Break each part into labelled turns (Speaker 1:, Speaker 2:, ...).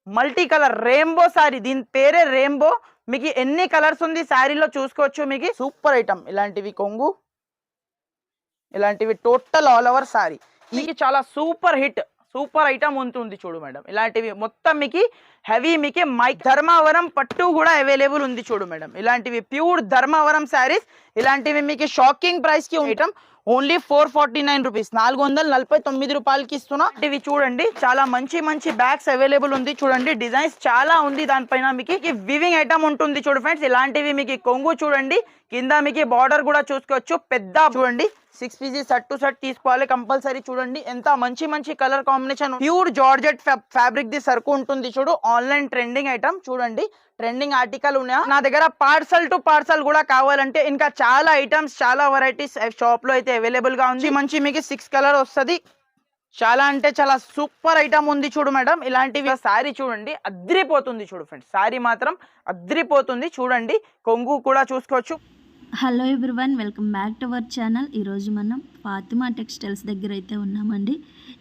Speaker 1: Multi colour rainbow sorry, దీని పేరే rainbow. మీకు ఎన్ని కలర్స్ ఉంది శారీలో చూసుకోవచ్చు. మీకు సూపర్ ఐటమ్ ఇలాంటివి కొంగు, ఇలాంటివి టోటల్ ఆల్ ఓవర్ సారీ. ఇది చాలా సూపర్ హిట్, సూపర్ ఐటమ్ ఉంటుంది చూడు మేడం. ఇలాంటివి మొత్తం మీకు హెవీ, మీకు ధర్మావరం పట్టు కూడా అవైలబుల్ ఉంది చూడు మేడం. ఇలాంటివి ప్యూర్ ధర్మావరం శారీస్. ఇలాంటివి మీకు షాకింగ్ ప్రైస్ కి ఐటమ్ ఓన్లీ 449 రూపీస్, 449 రూపాయలకి ఇస్తున్నా. ఇవి చూడండి, చాలా మంచి మంచి బ్యాగ్స్ అవైలబుల్ ఉంది చూడండి. డిజైన్స్ చాలా ఉంది దానిపైన. మీకు వివింగ్ ఐటమ్ ఉంటుంది చూడు ఫ్రెండ్స్. ఇలాంటివి మీకు కొంగు చూడండి, కింద మీకు బార్డర్ కూడా చూసుకోవచ్చు. పెద్ద చూడండి 6 పీసెస్ సెట్ టు సెట్ తీసుకోవాలి కంపల్సరీ. చూడండి ఎంత మంచి మంచి colour combination. Pure georgette fabric the సరుకు ఉంటుంది చూడు. ఆన్లైన్ ట్రెండింగ్ ఐటమ్ చూడండి, ట్రెండింగ్ ఆర్టికల్ ఉన్నాయా నా దగ్గర. పార్సల్ టు పార్సల్ కూడా కావాలంటే ఇంకా చాలా ఐటమ్స్, చాలా వెరైటీస్ షాప్ లో అయితే అవైలబుల్ గా ఉంది. మంచి మీకు 6 కలర్ వస్తుంది. చాలా అంటే చాలా సూపర్ ఐటమ్ ఉంది చూడు మేడం. ఇలాంటివి శారీ చూడండి అద్రిపోతుంది చూడు ఫ్రెండ్స్. శారీ మాత్రం అద్రిపోతుంది చూడండి. కొంగు కూడా చూసుకోవచ్చు.
Speaker 2: Hello everyone, welcome back to our channel. ఈరోజు మనం ఫాతిమా టెక్స్టైల్స్ దగ్గర అయితే ఉన్నామండి.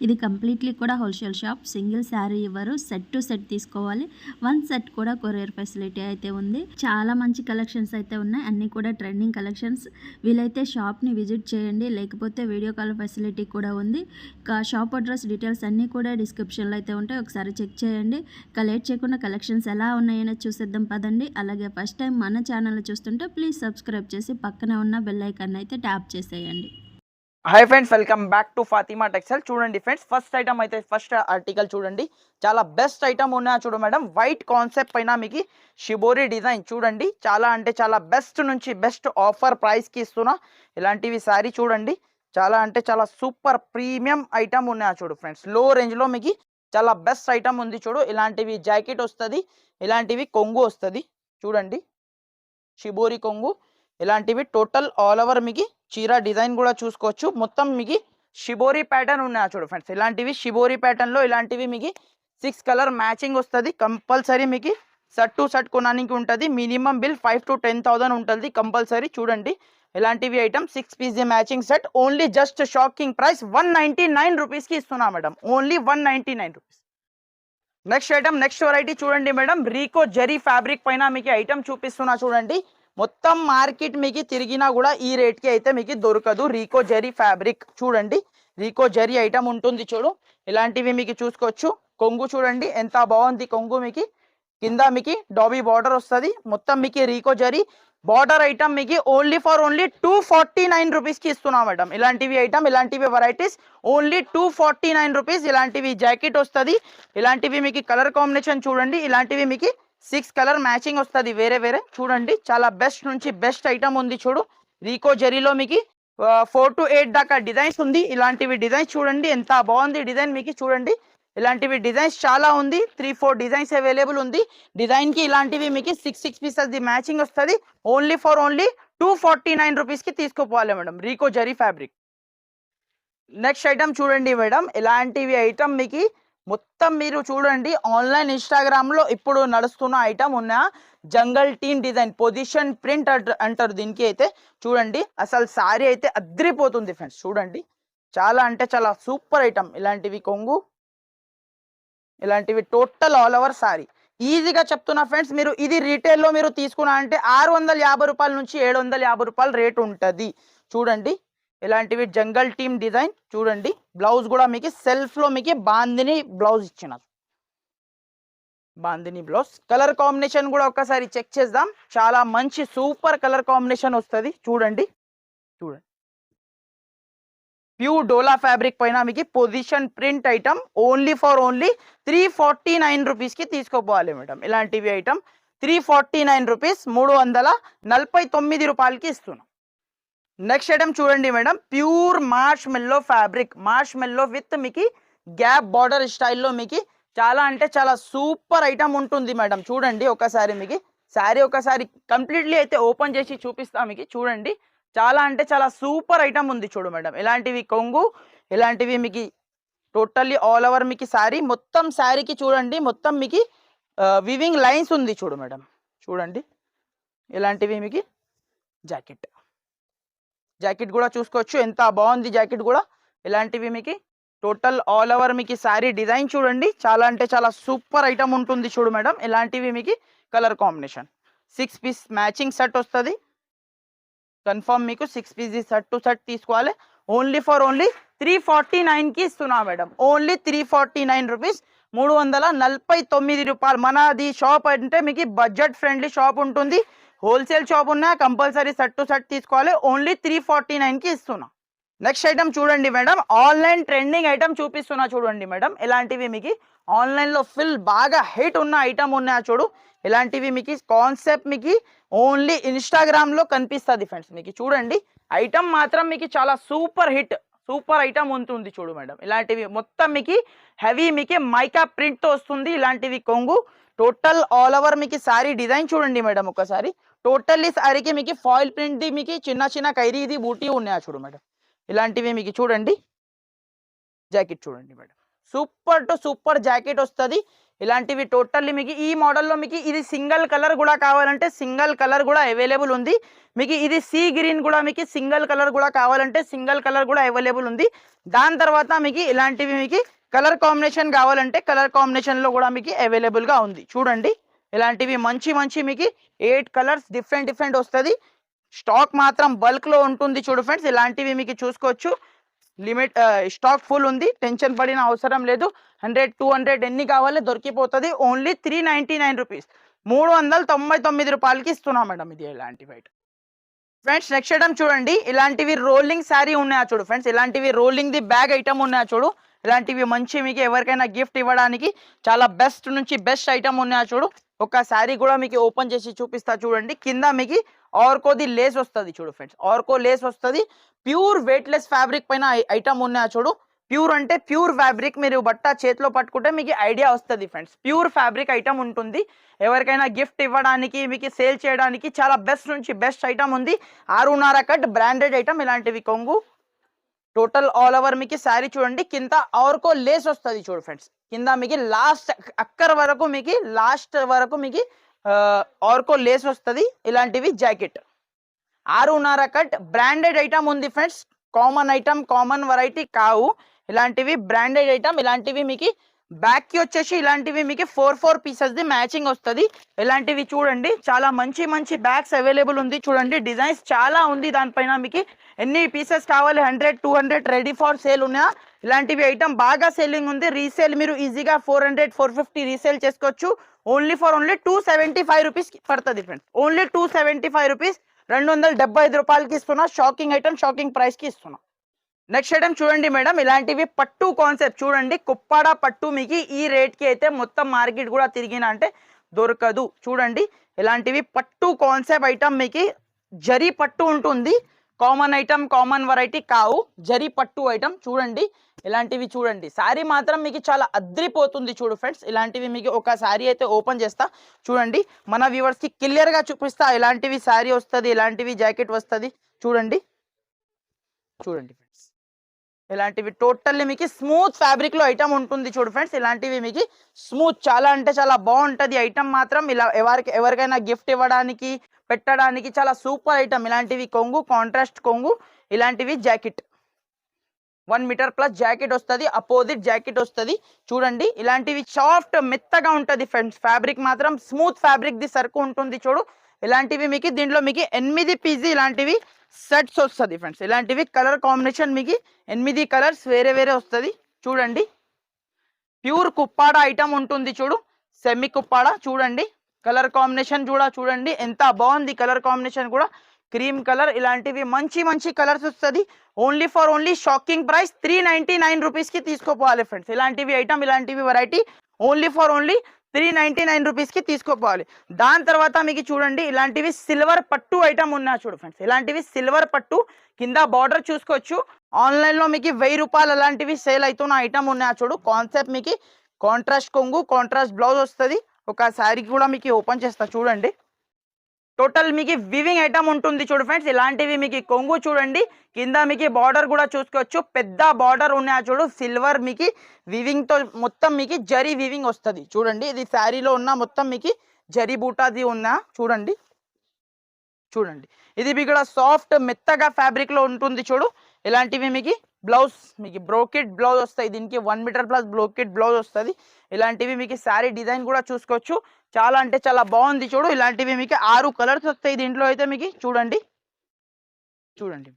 Speaker 2: ఇది కంప్లీట్లీ కూడా హోల్సేల్ షాప్. సింగిల్ శారీ ఇవ్వరు, సెట్ టు సెట్ తీసుకోవాలి. 1 సెట్ కూడా కొరియర్ ఫెసిలిటీ అయితే ఉంది. చాలా మంచి కలెక్షన్స్ అయితే ఉన్నాయి, అన్నీ కూడా ట్రెండింగ్ కలెక్షన్స్. వీలైతే షాప్ని విజిట్ చేయండి, లేకపోతే వీడియో కాల్ ఫెసిలిటీ కూడా ఉంది. షాప్ అడ్రస్ డీటెయిల్స్ అన్నీ కూడా డిస్క్రిప్షన్లో అయితే ఉంటాయి, ఒకసారి చెక్ చేయండి. లేట్ చేయకుండా కలెక్షన్స్ ఎలా ఉన్నాయో చూసేద్దాం పదండి. అలాగే ఫస్ట్ టైం మన ఛానల్ చూస్తుంటే ప్లీజ్ సబ్స్క్రైబ్ చేసి పక్కనే ఉన్న బెల్ ఐకాన్ అయితే ట్యాప్ చేసేయండి.
Speaker 1: Hi friends, welcome back to Fatima textile. చూడండి ఫ్రెండ్స్, ఫస్ట్ ఐటమ్ అయితే ఫస్ట్ ఆర్టికల్ చూడండి. చాలా బెస్ట్ ఐటమ్ ఉన్నా చూడు మేడం. వైట్ కాన్సెప్ట్ పైన మీకు షిబోరి డిజైన్ చూడండి. చాలా అంటే చాలా బెస్ట్ నుంచి బెస్ట్ ఆఫర్ ప్రైస్కి ఇస్తున్నా. ఇలాంటివి శారీ చూడండి, చాలా అంటే చాలా సూపర్ ప్రీమియం ఐటమ్ ఉన్నా చూడు ఫ్రెండ్స్. లో రేంజ్లో మీకు చాలా బెస్ట్ ఐటమ్ ఉంది చూడు. ఇలాంటివి జాకెట్ వస్తుంది, ఇలాంటివి కొంగు వస్తుంది చూడండి, షిబోరి కొంగు. ఇలాంటివి టోటల్ ఆల్ ఓవర్ మీకు చీర డిజైన్ కూడా చూసుకోవచ్చు. మొత్తం మీకు షిబోరి ప్యాటర్న్ ఉన్నాయి చూడు ఫ్రెండ్స్. ఇలాంటివి షిబోరి ప్యాటర్న్లో ఇలాంటివి మీకు 6 కలర్ మ్యాచింగ్ వస్తుంది కంపల్సరీ. మీకు సెట్ టు సెట్ కొనడానికి ఉంటుంది. మినిమం బిల్ 5 to 10,000 ఉంటుంది కంపల్సరీ. చూడండి ఇలాంటివి item 6 piece matching set only just shocking price 199 రూపీస్కి ఇస్తున్నా madam. Only 199 rupees. Next item, next variety చూడండి మేడం. రీకో జరీ ఫ్యాబ్రిక్ పైన మీకు ఐటమ్ చూపిస్తున్నా చూడండి. మొత్తం మార్కెట్ మీకు తిరిగినా కూడా ఈ రేట్కి అయితే మీకు దొరకదు. రీకో జరీ ఫ్యాబ్రిక్ చూడండి, రీకో జరీ ఐటమ్ ఉంటుంది చూడు. ఇలాంటివి మీకు చూసుకోవచ్చు. కొంగు చూడండి ఎంత బాగుంది కొంగు. మీకు కింద మీకు డాబీ బార్డర్ వస్తుంది. మొత్తం మీకు రీకో జరీ బార్డర్ ఐటమ్ మీకు ఓన్లీ 249 రూపీస్కి ఇస్తున్నా మేడం. ఇలాంటివి ఐటమ్, ఇలాంటివి వెరైటీస్ ఓన్లీ 249 రూపీస్. ఇలాంటివి జాకెట్ వస్తుంది. ఇలాంటివి మీకు కలర్ కాంబినేషన్ చూడండి. ఇలాంటివి మీకు 6 కలర్ మ్యాచింగ్ వస్తుంది వేరే వేరే. చూడండి చాలా బెస్ట్ నుంచి బెస్ట్ ఐటమ్ ఉంది చూడు. రీకో జరీలో మీకు 4 to 8 దాకా డిజైన్స్ ఉంది. ఇలాంటివి డిజైన్స్ చూడండి ఎంత బాగుంది డిజైన్. మీకు చూడండి ఇలాంటివి డిజైన్స్ చాలా ఉంది. 3-4 డిజైన్స్ అవైలబుల్ ఉంది. డిజైన్కి ఇలాంటివి మీకు 6 పీసెస్ ది మ్యాచింగ్ వస్తుంది. ఓన్లీ 249 రూపీస్కి తీసుకోపోవాలి మేడం. రీకో జరీ ఫ్యాబ్రిక్. నెక్స్ట్ ఐటమ్ చూడండి మేడం. ఇలాంటివి ఐటమ్ మీకు మొత్తం మీరు చూడండి ఆన్లైన్ ఇన్స్టాగ్రామ్లో ఇప్పుడు నడుస్తున్న ఐటమ్ ఉన్న జంగల్ టీన్ డిజైన్ పొజిషన్ ప్రింట్ అంటారు దీనికి. అయితే చూడండి అసలు శారీ అయితే అద్రిపోతుంది ఫ్రెండ్స్. చూడండి చాలా అంటే చాలా సూపర్ ఐటమ్. ఇలాంటివి కొంగు, ఇలాంటివి టోటల్ ఆల్ ఓవర్ శారీ. ఈజీగా చెప్తున్నా ఫ్రెండ్స్, మీరు ఇది రీటైల్లో మీరు తీసుకున్నా అంటే 650 రూపాయల నుంచి 750 రూపాయల రేట్ ఉంటుంది. చూడండి ఇలాంటివి జంగల్ టీమ్ డిజైన్ చూడండి. బ్లౌజ్ కూడా మీకు సెల్ఫ్లో మీకు బాందిని బ్లౌజ్ ఇచ్చిన, బాందిని బ్లౌజ్. కలర్ కాంబినేషన్ కూడా ఒకసారి చెక్ చేద్దాం. చాలా మంచి సూపర్ కలర్ కాంబినేషన్ వస్తుంది చూడండి. చూడండి ప్యూర్ డోలా ఫ్యాబ్రిక్ పైన మీకు పొజిషన్ ప్రింట్ ఐటమ్ ఓన్లీ 349 రూపీస్కి తీసుకోపోవాలి మేడం. ఇలాంటివి ఐటమ్ 349 రూపీస్, 349 రూపాయలకి ఇస్తున్నాం. నెక్స్ట్ ఐటమ్ చూడండి మేడం. ప్యూర్ మార్ష్ మెల్లో ఫ్యాబ్రిక్, మార్ష్ మెల్లో విత్ మీకు గ్యాప్ బార్డర్ స్టైల్లో మీకు చాలా అంటే చాలా సూపర్ ఐటమ్ ఉంటుంది మేడం. చూడండి ఒకసారి మీకు శారీ ఒకసారి కంప్లీట్లీ అయితే ఓపెన్ చేసి చూపిస్తాం మీకు. చూడండి చాలా అంటే చాలా సూపర్ ఐటమ్ ఉంది చూడు మేడం. ఇలాంటివి కొంగు, ఇలాంటివి మీకు టోటల్లీ ఆల్ ఓవర్ మీకు శారీ. మొత్తం శారీకి చూడండి మొత్తం మీకు వివింగ్ లైన్స్ ఉంది చూడు మేడం. చూడండి ఇలాంటివి మీకు జాకెట్, జాకెట్ కూడా చూసుకోవచ్చు ఎంత బాగుంది జాకెట్ కూడా. ఇలాంటివి మీకు టోటల్ ఆల్ ఓవర్ మీకు శారీ డిజైన్ చూడండి, చాలా అంటే చాలా సూపర్ ఐటమ్ ఉంటుంది చూడు మేడం. ఇలాంటివి మీకు colour combination 6 piece matching set వస్తుంది. కన్ఫర్మ్ మీకు 6 పీస్ సెట్ టు సెట్ తీసుకోవాలి. ఓన్లీ 349కి ఇస్తున్నా మేడం. ఓన్లీ 349 రూపీస్, 349 రూపాయలు. మనది షాప్ అంటే మీకు బడ్జెట్ ఫ్రెండ్లీ షాప్ ఉంటుంది. హోల్సేల్ షాప్ ఉన్నా కంపల్సరీ సెట్ టు సెట్ తీసుకోవాలి. ఓన్లీ 349కి ఇస్తున్నా. నెక్స్ట్ ఐటమ్ చూడండి మేడం, ఆన్లైన్ ట్రెండింగ్ ఐటమ్ చూపిస్తున్నా చూడండి మేడం. ఇలాంటివి మీకు ఆన్లైన్లో ఫుల్ బాగా హిట్ ఉన్న ఐటమ్ ఉన్నాయా చూడు. ఇలాంటివి మీకు కాన్సెప్ట్ మీకు ఓన్లీ ఇన్స్టాగ్రామ్లో కనిపిస్తుంది ఫ్రెండ్స్. మీకు చూడండి ఐటమ్ మాత్రం మీకు చాలా సూపర్ హిట్, సూపర్ ఐటమ్ ఉంటుంది చూడు మేడం. ఇలాంటివి మొత్తం మీకు హెవీ మీకు మైకా ప్రింట్తో వస్తుంది. ఇలాంటివి కొంగు టోటల్ ఆల్ ఓవర్ మీకు శారీ డిజైన్ చూడండి మేడం. ఒకసారి టోటల్లీ శారీకి మీకు ఫాయిల్ ప్రింట్ది మీకు చిన్న చిన్న ఖైరీది బూటీ ఉన్నాయా చూడు మేడం. ఇలాంటివి మీకు చూడండి. జాకెట్ చూడండి madam, super to super jacket వస్తుంది. ఇలాంటివి టోటల్లీ మీకు ఈ మోడల్లో మీకు ఇది సింగిల్ కలర్ కూడా కావాలంటే సింగిల్ కలర్ కూడా అవైలబుల్ ఉంది. మీకు ఇది సీ గ్రీన్ కూడా మీకు సింగిల్ కలర్ కూడా కావాలంటే సింగిల్ కలర్ కూడా అవైలబుల్ ఉంది. దాని తర్వాత మీకు ఇలాంటివి మీకు కలర్ కాంబినేషన్ కావాలంటే కలర్ కాంబినేషన్లో కూడా మీకు అవైలబుల్గా ఉంది. చూడండి ఇలాంటివి మంచి మంచి మీకు 8 కలర్స్ డిఫరెంట్ వస్తుంది. స్టాక్ మాత్రం బల్క్లో ఉంటుంది చూడు ఫ్రెండ్స్. ఇలాంటివి మీకు చూసుకోవచ్చు. లిమిట్ స్టాక్ ఫుల్ ఉంది, టెన్షన్ పడిన అవసరం లేదు. 100 200 ఎన్ని కావాలి దొరికిపోతుంది. ఓన్లీ 399 రూపీస్, 399 రూపాయలకి ఇస్తున్నాం మేడం. ఇది ఇలాంటి బయట ఫ్రెండ్స్. నెక్స్ట్ ఐటమ్ చూడండి, ఇలాంటివి రోలింగ్ శారీ ఉన్నాయా చూడు ఫ్రెండ్స్. ఇలాంటివి రోలింగ్ ది బ్యాగ్ ఐటమ్ ఉన్నాయా చూడు. ఇలాంటివి మంచి మీకు ఎవరికైనా గిఫ్ట్ ఇవ్వడానికి చాలా బెస్ట్ నుంచి బెస్ట్ ఐటమ్ ఉన్నాయా చూడు. ఒక శారీ కూడా మీకు ఓపెన్ చేసి చూపిస్తా చూడండి. కింద మీకు ఆర్కోది లేస్ వస్తుంది చూడు ఫ్రెండ్స్. ఆర్కో లేస్ వస్తుంది. ప్యూర్ వెయిట్లెస్ ఫ్యాబ్రిక్ పైన ఐటమ్ ఉన్నాయా చూడు. ప్యూర్ అంటే ప్యూర్ ఫ్యాబ్రిక్. మీరు బట్ట చేతిలో పట్టుకుంటే మీకు ఐడియా వస్తుంది ఫ్రెండ్స్. ప్యూర్ ఫ్యాబ్రిక్ ఐటమ్ ఉంటుంది. ఎవరికైనా గిఫ్ట్ ఇవ్వడానికి మీకు సేల్ చేయడానికి చాలా బెస్ట్ నుంచి బెస్ట్ ఐటమ్ ఉంది. 6.5 కట్ బ్రాండెడ్ ఐటమ్. ఇలాంటివి కొంగు టోటల్ ఆల్ ఓవర్ మీకు శారీ చూడండి. కింద ఆర్కో లేస్ వస్తుంది చూడు ఫ్రెండ్స్. కింద మీకు లాస్ట్ అక్కర్ వరకు మీకు లాస్ట్ వరకు మీకు ఆర్కో లేస్ వస్తుంది. ఇలాంటివి జాకెట్ 6.5 కట్ బ్రాండెడ్ ఐటమ్ ఉంది friends. Common item, common variety కావు. ఇలాంటివి బ్రాండెడ్ ఐటమ్. ఇలాంటివి మీకు బ్యాక్ కి వచ్చేసి ఇలాంటివి మీకు 4 పీసెస్ ది మ్యాచింగ్ వస్తుంది. ఇలాంటివి చూడండి చాలా మంచి మంచి బ్యాగ్స్ అవైలబుల్ ఉంది. చూడండి డిజైన్స్ చాలా ఉంది దానిపైన. మీకు ఎన్ని పీసెస్ కావాలి 100 200 రెడీ ఫర్ సేల్ ఉన్నాయా. ఇలాంటివి ఐటమ్ బాగా సేలింగ్ ఉంది. రీసేల్ మీరు ఈజీగా 400 450 రీసేల్ చేసుకోవచ్చు. ఓన్లీ 275 రూపీస్ పడుతుంది ఫ్రెండ్స్. ఓన్లీ 275 రూపీస్, 275 రూపాయలకి ఇస్తున్నా. షాకింగ్ ఐటమ్, షాకింగ్ ప్రైస్కి ఇస్తున్నా. నెక్స్ట్ ఐటమ్ చూడండి మేడం, ఇలాంటివి పట్టు కాన్సెప్ట్ చూడండి. కుప్పాడ పట్టు మీకు ఈ రేట్కి అయితే మొత్తం మార్కెట్ కూడా తిరిగిన అంటే దొరకదు. చూడండి ఇలాంటివి పట్టు కాన్సెప్ట్ ఐటమ్ మీకు జరీ పట్టు ఉంటుంది. కామన్ ఐటమ్, కామన్ వెరైటీ కావు, జరీ పట్టు ఐటమ్. చూడండి ఇలాంటివి చూడండి. శారీ మాత్రం మీకు చాలా అద్రిపోతుంది చూడు ఫ్రెండ్స్. ఇలాంటివి మీకు ఒక శారీ అయితే ఓపెన్ చేస్తా చూడండి. మన వ్యూవర్స్కి క్లియర్గా చూపిస్తా. ఇలాంటివి శారీ వస్తుంది, ఇలాంటివి జాకెట్ వస్తుంది. చూడండి చూడండి ఫ్రెండ్స్. ఇలాంటివి టోటల్లీ మీకు స్మూత్ ఫ్యాబ్రిక్ లో ఐటమ్ ఉంటుంది చూడు ఫ్రెండ్స్. ఇలాంటివి మీకు స్మూత్ చాలా అంటే చాలా బాగుంటుంది ఐటమ్ మాత్రం. ఇలా ఎవరికైనా గిఫ్ట్ ఇవ్వడానికి పెట్టడానికి చాలా సూపర్ ఐటమ్. ఇలాంటివి కొంగు, కాంట్రాస్ట్ కొంగు. ఇలాంటివి జాకెట్ 1 మీటర్ ప్లస్ జాకెట్ వస్తుంది. అపోజిట్ జాకెట్ వస్తుంది. చూడండి ఇలాంటివి సాఫ్ట్ మెత్తగా ఉంటుంది ఫ్రెండ్స్. ఫ్యాబ్రిక్ మాత్రం స్మూత్ ఫ్యాబ్రిక్ ది సరుకు ఉంటుంది చూడు. ఇలాంటివి మీకు దీంట్లో మీకు 8 పీస్ ఇలాంటివి సెట్స్ వస్తుంది ఫ్రెండ్స్. ఇలాంటివి కలర్ కాంబినేషన్ మీకు 8 కలర్స్ వేరే వేరే వస్తుంది. చూడండి ప్యూర్ కుప్పాడ ఐటమ్ ఉంటుంది చూడు. సెమీ కుప్పాడ చూడండి. కలర్ కాంబినేషన్ కూడా చూడండి ఎంత బాగుంది. కలర్ కాంబినేషన్ కూడా క్రీమ్ కలర్. ఇలాంటివి మంచి మంచి కలర్స్ వస్తుంది. ఓన్లీ షాకింగ్ ప్రైస్ 399 రూపీస్కి తీసుకోపోవాలి ఫ్రెండ్స్. ఇలాంటివి ఐటమ్, ఇలాంటివి వెరైటీ ఓన్లీ 399 రూపీస్కి తీసుకోపోవాలి. దాని తర్వాత మీకు చూడండి ఇలాంటివి సిల్వర్ పట్టు ఐటమ్ ఉన్నా చూడు ఫ్రెండ్స్. ఇలాంటివి సిల్వర్ పట్టు కింద బార్డర్ చూసుకోవచ్చు. ఆన్లైన్లో మీకు 1000 రూపాయలు అలాంటివి సేల్ అవుతున్న ఐటమ్ ఉన్నా చూడు. కాన్సెప్ట్ మీకు కాంట్రాస్ట్ కొంగు, కాంట్రాస్ట్ బ్లౌజ్ వస్తుంది. ఒక శారీ కూడా మీకు ఓపెన్ చేస్తా చూడండి. టోటల్ మీకు వివింగ్ ఐటమ్ ఉంటుంది చూడు ఫ్రెండ్స్. ఇలాంటివి మీకు కొంగు చూడండి. కింద మీకు బార్డర్ కూడా చూసుకోవచ్చు. పెద్ద బార్డర్ ఉన్నాయా చూడు. సిల్వర్ మీకు వివింగ్ తో మొత్తం మీకు జరీ వివింగ్ వస్తుంది. చూడండి ఇది శారీలో ఉన్న మొత్తం మీకు జరీ బూటాది ఉన్నా చూడండి. చూడండి ఇది మీకు సాఫ్ట్ మెత్తగా ఫ్యాబ్రిక్ లో ఉంటుంది చూడు. ఇలాంటివి మీకు బ్లౌజ్ మీకు బ్రోకెట్ బ్లౌజ్ వస్తాయి, దీనికి 1 మీటర్ ప్లస్ బ్రోకెట్ బ్లౌజ్ వస్తుంది. ఇలాంటివి మీకు శారీ డిజైన్ కూడా చూసుకోవచ్చు. చాలా అంటే చాలా బాగుంది చూడు. ఇలాంటివి మీకు 6 కలర్స్ వస్తాయి దీంట్లో అయితే మీకు. చూడండి చూడండి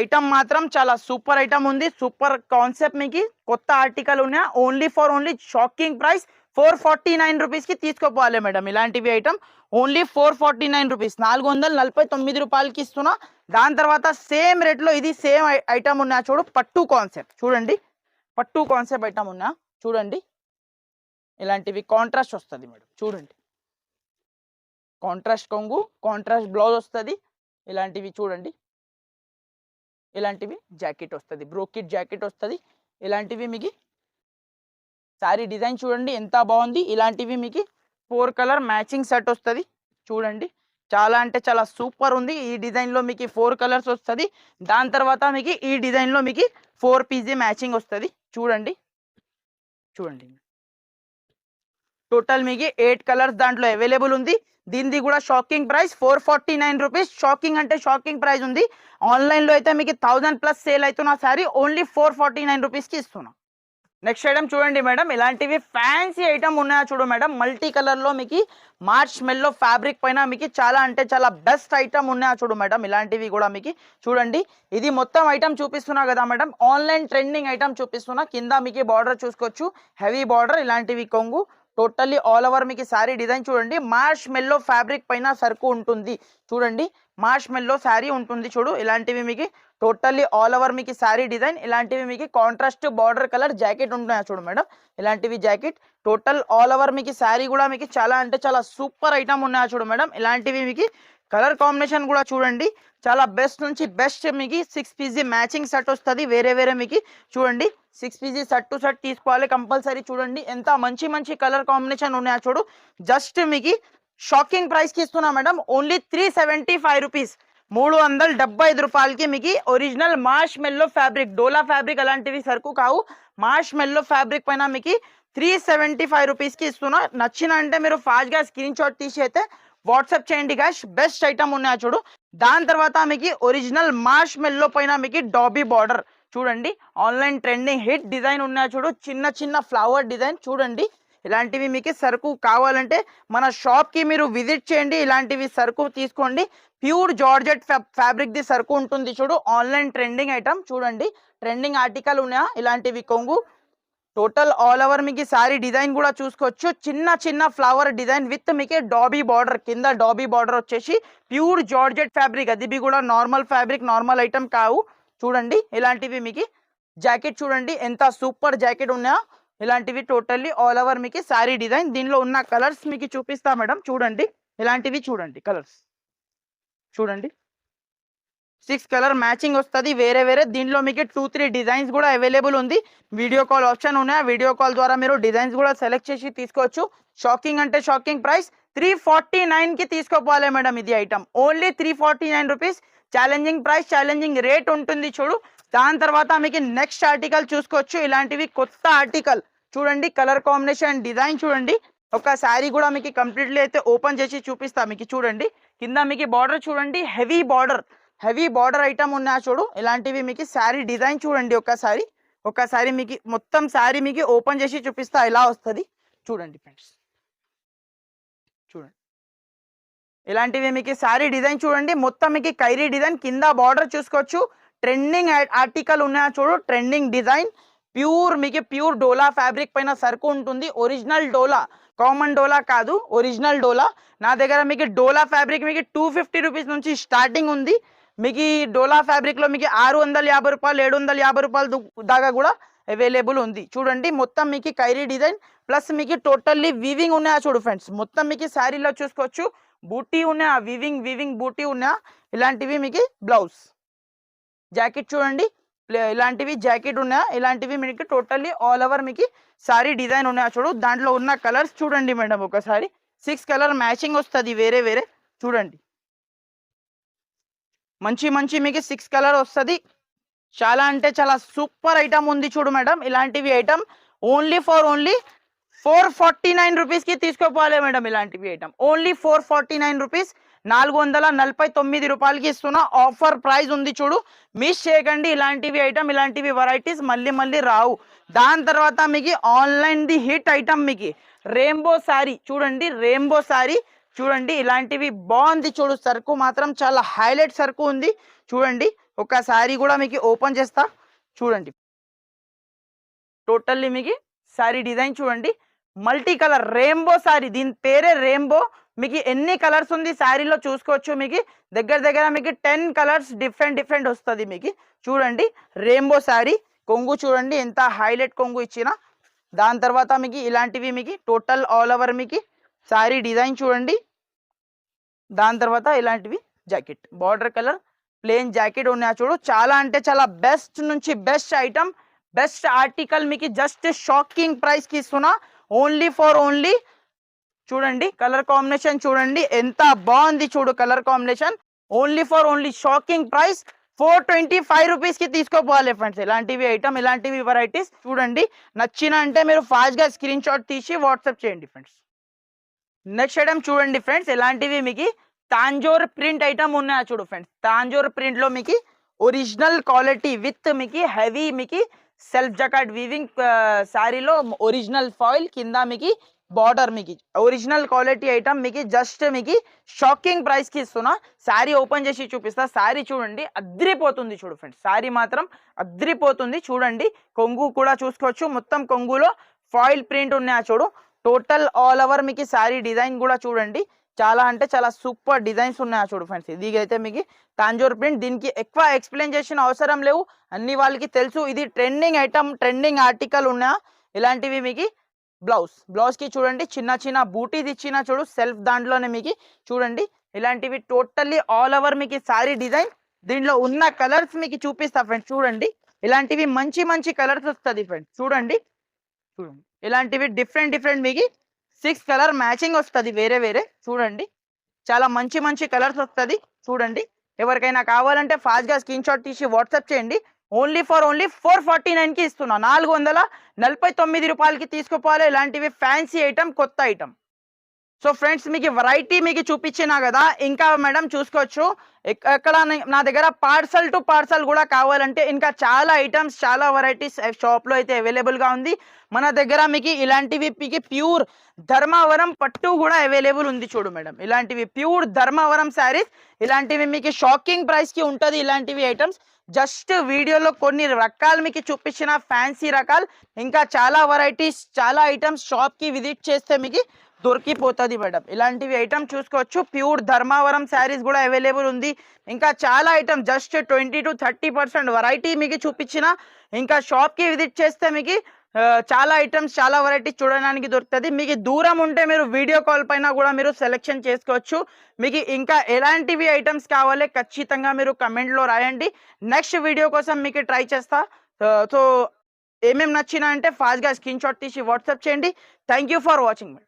Speaker 1: ఐటమ్ మాత్రం చాలా సూపర్ ఐటమ్ ఉంది, సూపర్ కాన్సెప్ట్. మీకు కొత్త ఆర్టికల్ ఉన్నాయి, only for only shocking price 449 రూపీస్కి తీసుకోపోవాలి మేడం. ఇలాంటివి ఐటమ్ ఓన్లీ 449 రూపీస్, 449 రూపాయలకి ఇస్తున్నా. దాని తర్వాత సేమ్ రేట్లో ఇది సేమ్ ఐటమ్ ఉన్నా చూడు, పట్టు కాన్సెప్ట్. చూడండి పట్టు కాన్సెప్ట్ ఐటమ్ ఉన్నా చూడండి. ఇలాంటివి కాంట్రాస్ట్ వస్తుంది మేడం. చూడండి కాంట్రాస్ట్ కొంగు, కాంట్రాస్ట్ బ్లౌజ్ వస్తుంది. ఇలాంటివి చూడండి, ఇలాంటివి జాకెట్ వస్తుంది, బ్రోకెట్ జాకెట్ వస్తుంది. ఇలాంటివి మీకు శారీ డిజైన్ చూడండి ఎంత బాగుంది. ఇలాంటివి మీకు 4 కలర్ మ్యాచింగ్ సెట్ వస్తుంది. చూడండి చాలా అంటే చాలా సూపర్ ఉంది. ఈ డిజైన్లో మీకు 4 కలర్స్ వస్తుంది. దాని తర్వాత మీకు ఈ డిజైన్లో మీకు 4 పీజీ మ్యాచింగ్ వస్తుంది. చూడండి చూడండి టోటల్ మీకు 8 కలర్స్ దాంట్లో అవైలబుల్ ఉంది. దీనిది కూడా షాకింగ్ ప్రైస్ 449 రూపీస్. షాకింగ్ అంటే షాకింగ్ ప్రైస్ ఉంది. ఆన్లైన్లో అయితే మీకు 1000+ సేల్ అవుతున్న శారీ ఓన్లీ 449 రూపీస్కి ఇస్తున్నా. నెక్స్ట్ ఐటమ్ చూడండి మేడం, ఇలాంటివి ఫ్యాన్సీ ఐటమ్ ఉన్నాయా చూడు మేడం. మల్టీ కలర్లో మీకు మార్చ్ మెల్లో ఫ్యాబ్రిక్ పైన మీకు చాలా అంటే చాలా బెస్ట్ ఐటమ్ ఉన్నాయా చూడు మేడం. ఇలాంటివి కూడా మీకు చూడండి. ఇది మొత్తం ఐటమ్ చూపిస్తున్నా కదా మేడం, ఆన్లైన్ ట్రెండింగ్ ఐటమ్ చూపిస్తున్నా. కింద మీకు బార్డర్ చూసుకోవచ్చు, హెవీ బార్డర్. ఇలాంటివి కొంగు టోటల్లీ ఆల్ ఓవర్ మీకు శారీ డిజైన్ చూడండి. మార్చ్ మెల్లో ఫ్యాబ్రిక్ పైన సరుకు ఉంటుంది. చూడండి మార్చ్ మెల్లో శారీ ఉంటుంది చూడు. ఇలాంటివి మీకు టోటల్లీ ఆల్ ఓవర్ మీకు శారీ డిజైన్. ఇలాంటివి మీకు కాంట్రాస్ట్ బార్డర్ కలర్ జాకెట్ ఉంటున్నాయి చూడు మేడం. ఇలాంటివి జాకెట్ టోటల్ ఆల్ ఓవర్ మీకు శారీ కూడా మీకు చాలా అంటే చాలా సూపర్ ఐటమ్ ఉన్నాయా చూడు మేడం. ఇలాంటివి మీకు కలర్ కాంబినేషన్ కూడా చూడండి చాలా బెస్ట్ నుంచి బెస్ట్. మీకు 6 పీజీ మ్యాచింగ్ సెట్ వస్తుంది. వేరే వేరే మీకు చూడండి 6 పీజీ సెట్ టు సెట్ తీసుకోవాలి కంపల్సరీ. చూడండి ఎంత మంచి మంచి కలర్ కాంబినేషన్ ఉన్నాయా చూడు. జస్ట్ మీకు షాకింగ్ ప్రైస్కి ఇస్తున్నా మేడం, ఓన్లీ 375 రూపీస్, 375 రూపాయలకి మీకు ఒరిజినల్ మార్ష్ మెల్లో ఫ్యాబ్రిక్, డోలా ఫ్యాబ్రిక్ అలాంటివి సరుకు కావు. మార్ష్ మెల్లో ఫ్యాబ్రిక్ పైన మీకు 375 రూపీస్కి ఇస్తున్నా. నచ్చిన అంటే మీరు ఫాస్ట్గా స్క్రీన్ షాట్ తీసి అయితే వాట్సాప్ చేయండి గాష్. బెస్ట్ ఐటమ్ ఉన్నాయా చూడు. దాని తర్వాత మీకు ఒరిజినల్ మార్ష్ మెల్లో పైన మీకు డాబీ బార్డర్ చూడండి. ఆన్లైన్ ట్రెండింగ్ హిట్ డిజైన్ ఉన్నాయా చూడు, చిన్న చిన్న ఫ్లవర్ డిజైన్. చూడండి ఇలాంటివి మీకు సరుకు కావాలంటే మన షాప్కి మీరు విజిట్ చేయండి. ఇలాంటివి సరుకు తీసుకోండి. ప్యూర్ జార్జెట్ ఫ్యాబ్రిక్ ది సరుకు ఉంటుంది చూడు. ఆన్లైన్ ట్రెండింగ్ ఐటమ్ చూడండి, ట్రెండింగ్ ఆర్టికల్ ఉన్నాయా. ఇలాంటివి కొంగు టోటల్ ఆల్ ఓవర్ మీకు శారీ డిజైన్ కూడా చూసుకోవచ్చు. చిన్న చిన్న ఫ్లవర్ డిజైన్ విత్ మీకు డాబీ బార్డర్, కింద డాబీ బార్డర్ వచ్చేసి ప్యూర్ జార్జెట్ ఫ్యాబ్రిక్. అది కూడా నార్మల్ ఫ్యాబ్రిక్, నార్మల్ ఐటమ్ కావు. చూడండి ఇలాంటివి మీకు జాకెట్ చూడండి ఎంత సూపర్ జాకెట్ ఉన్నాయా. ఇలాంటివి టోటల్లీ ఆల్ ఓవర్ మీకు శారీ డిజైన్. దీనిలో ఉన్న కలర్స్ మీకు చూపిస్తా మేడం. చూడండి ఇలాంటివి చూడండి కలర్స్ చూడండి 6 కలర్ మ్యాచింగ్ వస్తుంది వేరే వేరే. దీనిలో మీకు 2-3 డిజైన్స్ కూడా అవైలబుల్ ఉంది. వీడియో కాల్ ఆప్షన్ ఉన్నాయి, వీడియో కాల్ ద్వారా మీరు డిజైన్స్ కూడా సెలెక్ట్ చేసి తీసుకోవచ్చు. షాకింగ్ అంటే షాకింగ్ ప్రైస్ 349కి తీసుకోపోవాలి మేడం. ఇది item only 349 rupees. Challenging price, challenging rate ఉంటుంది చూడు. దాని తర్వాత మీకు నెక్స్ట్ ఆర్టికల్ చూసుకోవచ్చు. ఇలాంటివి కొత్త ఆర్టికల్ చూడండి, కలర్ కాంబినేషన్ డిజైన్ చూడండి. ఒక శారీ కూడా మీకు కంప్లీట్లీ అయితే ఓపెన్ చేసి చూపిస్తా మీకు. చూడండి కింద మీకు బార్డర్ చూడండి, హెవీ బార్డర్ ఐటమ్ ఉన్నా చూడు. ఇలాంటివి మీకు శారీ డిజైన్ చూడండి. ఒకసారి మీకు మొత్తం శారీ మీకు ఓపెన్ చేసి చూపిస్తా ఎలా వస్తుంది చూడండి ఫ్రెండ్స్. చూడండి ఇలాంటివి మీకు శారీ డిజైన్ చూడండి. మొత్తం మీకు కైరీ డిజైన్, కింద బార్డర్ చూసుకోవచ్చు. ట్రెండింగ్ ఆర్టికల్ ఉన్నాయా చూడు, ట్రెండింగ్ డిజైన్. ప్యూర్ డోలా ఫ్యాబ్రిక్ పైన సరుకు ఉంటుంది. ఒరిజినల్ డోలా, కామన్ డోలా కాదు, ఒరిజినల్ డోలా. నా దగ్గర మీకు డోలా ఫ్యాబ్రిక్ మీకు 250 రూపీస్ నుంచి స్టార్టింగ్ ఉంది. మీకు ఈ డోలా ఫ్యాబ్రిక్లో మీకు 650 రూపాయలు, 750 రూపాయలు దాకా కూడా అవైలబుల్ ఉంది. చూడండి మొత్తం మీకు కైరీ డిజైన్ ప్లస్ మీకు టోటల్లీ వీవింగ్ ఉన్నాయా చూడు ఫ్రెండ్స్. మొత్తం మీకు శారీలో చూసుకోవచ్చు బూటీ ఉన్నాయా, వీవింగ్ బూటీ ఉన్నాయా. ఇలాంటివి మీకు బ్లౌజ్ జాకెట్ చూడండి, ఇలాంటివి జాకెట్ ఉన్నాయా. ఇలాంటివి మీకు టోటల్లీ ఆల్ ఓవర్ మీకు శారీ డిజైన్ ఉన్నాయా చూడు. దాంట్లో ఉన్న కలర్స్ చూడండి మేడం. ఒకసారి 6 కలర్ మ్యాచింగ్ వస్తుంది వేరే వేరే. చూడండి మంచి మీకు 6 కలర్ వస్తుంది. చాలా అంటే చాలా సూపర్ ఐటమ్ ఉంది చూడు మేడం. ఇలాంటివి ఐటమ్ ఓన్లీ 449 రూపీస్కి తీసుకోపోవాలి మేడం. ఇలాంటివి ఐటమ్ ఓన్లీ 449 రూపీస్. 449 రూపాయలకి ఇస్తున్నా. ఆఫర్ ప్రైస్ ఉంది చూడు, మిస్ చేయకండి. ఇలాంటివి ఐటమ్, ఇలాంటివి వెరైటీస్ మళ్ళీ మళ్ళీ రావు. దాని తర్వాత మీకు ఆన్లైన్ ది హిట్ ఐటమ్ మీకు రెయిన్బో శారీ చూడండి. రెయిన్బో శారీ చూడండి, ఇలాంటివి బాగుంది చూడు. సరుకు మాత్రం చాలా హైలైట్ సరుకు ఉంది చూడండి. ఒక శారీ కూడా మీకు ఓపెన్ చేస్తా చూడండి. టోటల్లీ మీకు శారీ డిజైన్ చూడండి, మల్టీ కలర్ రెయిన్బో శారీ. దీని పేరే రెయిన్బో. మీకు ఎన్ని కలర్స్ ఉంది శారీలో చూసుకోవచ్చు. మీకు దగ్గర మీకు 10 కలర్స్ డిఫరెంట్ వస్తుంది మీకు చూడండి. రెయిన్బో శారీ. కొంగు చూడండి ఎంత హైలైట్ కొంగు ఇచ్చిన. దాని తర్వాత మీకు ఇలాంటివి మీకు టోటల్ ఆల్ ఓవర్ మీకు శారీ డిజైన్ చూడండి. దాని తర్వాత ఇలాంటివి jacket, border colour plane jacket ఉన్నాయి చూడు. చాలా అంటే చాలా బెస్ట్ నుంచి బెస్ట్ ఐటమ్, బెస్ట్ ఆర్టికల్ మీకు జస్ట్ షాకింగ్ ప్రైస్ కి ఇస్తున్నా. ఓన్లీ ఫర్ ఓన్లీ చూడండి. కలర్ కాంబినేషన్ చూడండి ఎంత బాగుంది చూడు. Colour combination only for only shocking price 425 rupees కి తీసుకోపోవాలి ఫ్రెండ్స్. ఇలాంటివి ఐటమ్, ఇలాంటివి వెరైటీస్ చూడండి. నచ్చిన అంటే మీరు ఫాస్ట్ గా స్క్రీన్ షాట్ తీసి వాట్సాప్ చేయండి ఫ్రెండ్స్. నెక్స్ట్ ఐటమ్ చూడండి ఫ్రెండ్స్, ఇలాంటివి మీకు తాంజోర్ ప్రింట్ ఐటమ్ ఉన్నాయి చూడు ఫ్రెండ్స్. తాంజోర్ ప్రింట్ లో మీకు ఒరిజినల్ క్వాలిటీ విత్ మీకు హెవీ మీకు సెల్ఫ్ జకాట్ వీవింగ్ శారీలో ఒరిజినల్ ఫాయిల్ కింద మీకు బార్డర్, మీకు ఒరిజినల్ క్వాలిటీ ఐటమ్ మీకు జస్ట్ మీకు షాకింగ్ ప్రైస్ కి ఇస్తున్నా. శారీ ఓపెన్ చేసి చూపిస్తా. శారీ చూడండి అద్రిపోతుంది చూడు ఫ్రెండ్స్. శారీ మాత్రం అద్రిపోతుంది చూడండి. కొంగు కూడా చూసుకోవచ్చు. మొత్తం కొంగులో ఫాయిల్ ప్రింట్ ఉన్నాయి చూడు. టోటల్ ఆల్ ఓవర్ మీకు శారీ డిజైన్ కూడా చూడండి. చాలా అంటే చాలా సూపర్ డిజైన్స్ ఉన్నాయి చూడు ఫ్రెండ్స్. ఇది అయితే మీకు తాంజోర్ ప్రింట్. దీనికి ఎక్కువ ఎక్స్ప్లెయిన్ చేసిన అవసరం లేవు, అన్ని వాళ్ళకి తెలుసు. ఇది ట్రెండింగ్ ఐటమ్, ట్రెండింగ్ ఆర్టికల్ ఉన్నాయి. ఇలాంటివి మీకు బ్లౌజ్ కి చూడండి చిన్న బూటీస్ ఇచ్చిన చూడు సెల్ఫ్ దాంట్లోనే మీకు చూడండి. ఇలాంటివి టోటల్లీ ఆల్ ఓవర్ మీకు శారీ డిజైన్. దీంట్లో ఉన్న కలర్స్ మీకు చూపిస్తా ఫ్రెండ్స్ చూడండి. ఇలాంటివి మంచి కలర్స్ వస్తుంది ఫ్రెండ్స్ చూడండి. ఇలాంటివి డిఫరెంట్ మీకు 6 కలర్ మ్యాచింగ్ వస్తుంది వేరే చూడండి. చాలా మంచి కలర్స్ వస్తుంది చూడండి. ఎవరికైనా కావాలంటే ఫాస్ట్ గా స్క్రీన్ షాట్ తీసి వాట్సాప్ చేయండి. ఓన్లీ ఫర్ ఓన్లీ 449 కి ఇస్తున్నా. 449 రూపాయలకి తీసుకోపోవాలి. ఇలాంటివి ఫ్యాన్సీ ఐటమ్, కొత్త ఐటమ్. సో ఫ్రెండ్స్ మీకు వెరైటీ మీకు చూపించినా కదా, ఇంకా మేడం చూసుకోవచ్చు. ఎక్కడ నా దగ్గర పార్సల్ టు పార్సల్ కూడా కావాలంటే ఇంకా చాలా ఐటమ్స్, చాలా వెరైటీస్ షాప్లో అయితే అవైలబుల్గా ఉంది. మన దగ్గర మీకు ఇలాంటివి మీకు ప్యూర్ ధర్మవరం పట్టు కూడా అవైలబుల్ ఉంది చూడు మేడం. ఇలాంటివి ప్యూర్ ధర్మవరం శారీస్, ఇలాంటివి మీకు షాకింగ్ ప్రైస్కి ఉంటుంది. ఇలాంటివి ఐటమ్స్ జస్ట్ వీడియోలో కొన్ని రకాలు మీకు చూపించిన ఫ్యాన్సీ రకాలు, ఇంకా చాలా వెరైటీస్, చాలా ఐటమ్స్ షాప్కి విజిట్ చేస్తే మీకు దొరికిపోతుంది మేడం. ఇలాంటివి ఐటమ్ చూసుకోవచ్చు. ప్యూర్ ధర్మవరం శారీస్ కూడా అవైలబుల్ ఉంది. ఇంకా చాలా ఐటమ్ జస్ట్ 20 to 30% వెరైటీ మీకు చూపించిన. ఇంకా షాప్కి విజిట్ చేస్తే మీకు చాలా ఐటమ్స్, చాలా వెరైటీస్ చూడడానికి దొరుకుతుంది. మీకు దూరం ఉంటే మీరు వీడియో కాల్ పైన కూడా మీరు సెలెక్షన్ చేసుకోవచ్చు. మీకు ఇంకా ఎలాంటివి ఐటమ్స్ కావాలి ఖచ్చితంగా మీరు కమెంట్లో రాయండి. నెక్స్ట్ వీడియో కోసం మీకు ట్రై చేస్తా. సో ఏమేమి నచ్చినా అంటే ఫాస్ట్గా స్క్రీన్ షాట్ తీసి వాట్సాప్ చేయండి. Thank you for watching.